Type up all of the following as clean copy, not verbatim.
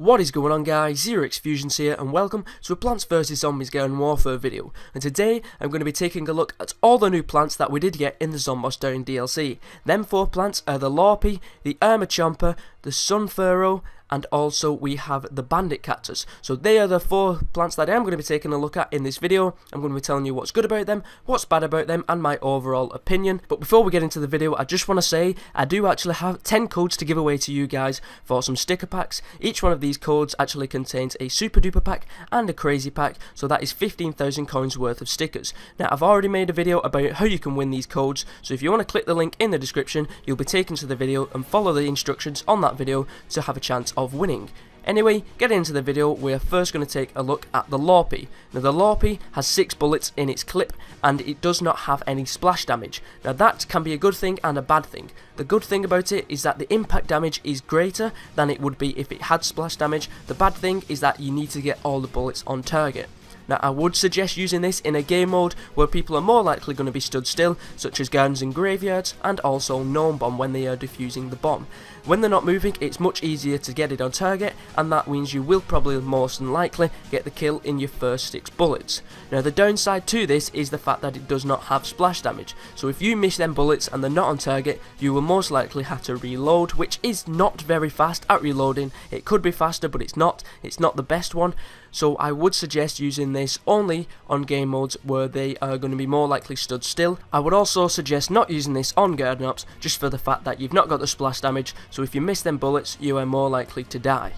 What is going on, guys? ZEROxFUSIONZ here, and welcome to a Plants vs Zombies Garden Warfare video. And today I'm going to be taking a look at all the new plants that we did get in the Zomboss Down DLC. Them 4 plants are the Larpy, the Irma, the Sunfurrow, and also we have the Bandit Cactus. So they are the 4 plants that I am going to be taking a look at in this video. I'm going to be telling you what's good about them, what's bad about them, and my overall opinion. But before we get into the video, I just want to say I do actually have 10 codes to give away to you guys for some sticker packs. Each one of these codes actually contains a super duper pack and a crazy pack, so that is 15,000 coins worth of stickers. Now I've already made a video about how you can win these codes, so if you want to click the link in the description, you'll be taken to the video and follow the instructions on that video to have a chance of winning. Anyway, getting into the video, we're first going to take a look at the Larpy. Now the Larpy has 6 bullets in its clip and it does not have any splash damage. Now that can be a good thing and a bad thing. The good thing about it is that the impact damage is greater than it would be if it had splash damage. The bad thing is that you need to get all the bullets on target. Now I would suggest using this in a game mode where people are more likely going to be stood still, such as gardens and graveyards, and also gnome bomb when they are defusing the bomb. When they're not moving, it's much easier to get it on target, and that means you will probably most than likely get the kill in your first 6 bullets. Now the downside to this is the fact that it does not have splash damage, so if you miss them bullets and they're not on target, you will most likely have to reload, which is not very fast at reloading. It could be faster, but it's not the best one. So I would suggest using this only on game modes where they are going to be more likely stood still. I would also suggest not using this on garden ops, just for the fact that you've not got the splash damage, so if you miss them bullets, you are more likely to die.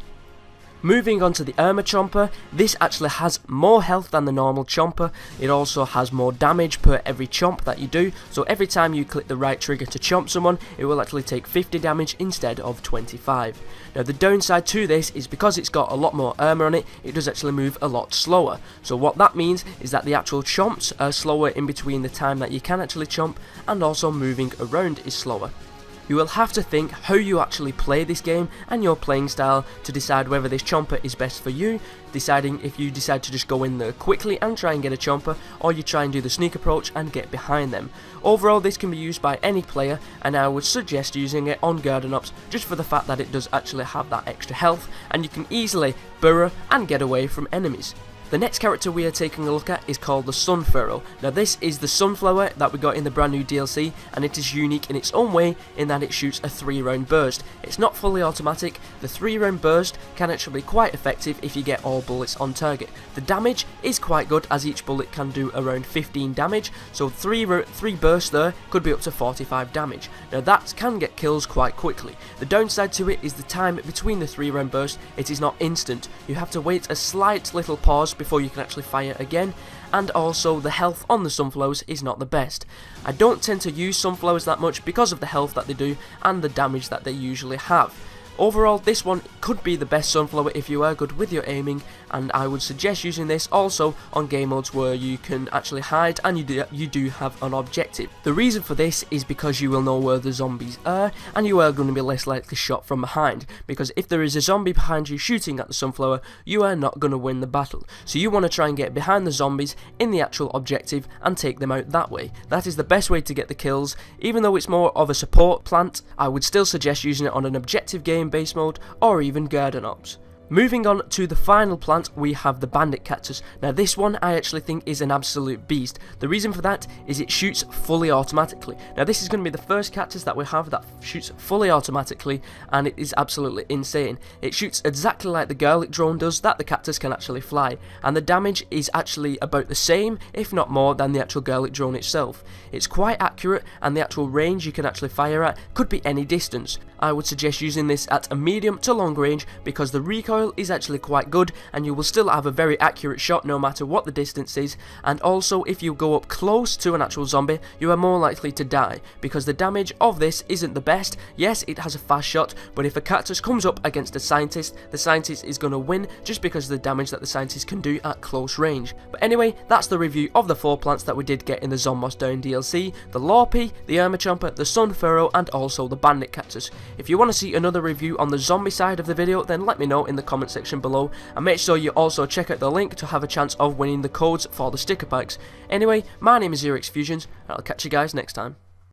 Moving on to the Irma Chomper, this actually has more health than the normal Chomper. It also has more damage per every chomp that you do, so every time you click the right trigger to chomp someone, it will actually take 50 damage instead of 25. Now the downside to this is because it's got a lot more Irma on it, it does actually move a lot slower. So what that means is that the actual chomps are slower in between the time that you can actually chomp, and also moving around is slower. You will have to think how you actually play this game and your playing style to decide whether this chomper is best for you, deciding if you decide to just go in there quickly and try and get a chomper, or you try and do the sneak approach and get behind them. Overall, this can be used by any player, and I would suggest using it on garden ops just for the fact that it does actually have that extra health and you can easily burrow and get away from enemies. The next character we are taking a look at is called the Sunfurrow. Now this is the sunflower that we got in the brand new DLC, and it is unique in its own way in that it shoots a 3-round burst. It's not fully automatic. The 3-round burst can actually be quite effective if you get all bullets on target. The damage is quite good as each bullet can do around 15 damage, so 3 bursts there could be up to 45 damage. Now that can get kills quite quickly. The downside to it is the time between the 3-round burst. It is not instant. You have to wait a slight little pause before you can actually fire again, and also the health on the sunflowers is not the best. I don't tend to use sunflowers that much because of the health that they do and the damage that they usually have. Overall, this one could be the best sunflower if you are good with your aiming, and I would suggest using this also on game modes where you can actually hide and you do have an objective. The reason for this is because you will know where the zombies are, and you are going to be less likely shot from behind, because if there is a zombie behind you shooting at the sunflower, you are not going to win the battle. So you want to try and get behind the zombies in the actual objective and take them out that way. That is the best way to get the kills. Even though it's more of a support plant, I would still suggest using it on an objective game base mode or even garden ops. Moving on to the final plant, we have the Bandit Cactus. Now this one I actually think is an absolute beast. The reason for that is it shoots fully automatically. Now this is going to be the first cactus that we have that shoots fully automatically, and it is absolutely insane. It shoots exactly like the garlic drone does that the cactus can actually fly, and the damage is actually about the same, if not more, than the actual garlic drone itself. It's quite accurate, and the actual range you can actually fire at could be any distance. I would suggest using this at a medium to long range because the recoil is actually quite good and you will still have a very accurate shot no matter what the distance is, and also if you go up close to an actual zombie you are more likely to die because the damage of this isn't the best. Yes, it has a fast shot, but if a cactus comes up against a scientist, the scientist is going to win just because of the damage that the scientist can do at close range. But anyway, that's the review of the 4 plants that we did get in the Zomboss Down DLC, the Larpy, the Irma Chomper, the Sunfurrow, and also the Bandit Cactus. If you want to see another review on the zombie side of the video, then let me know in the comment section below, and make sure you also check out the link to have a chance of winning the codes for the sticker packs. Anyway, my name is ZEROxFUSIONZ, and I'll catch you guys next time.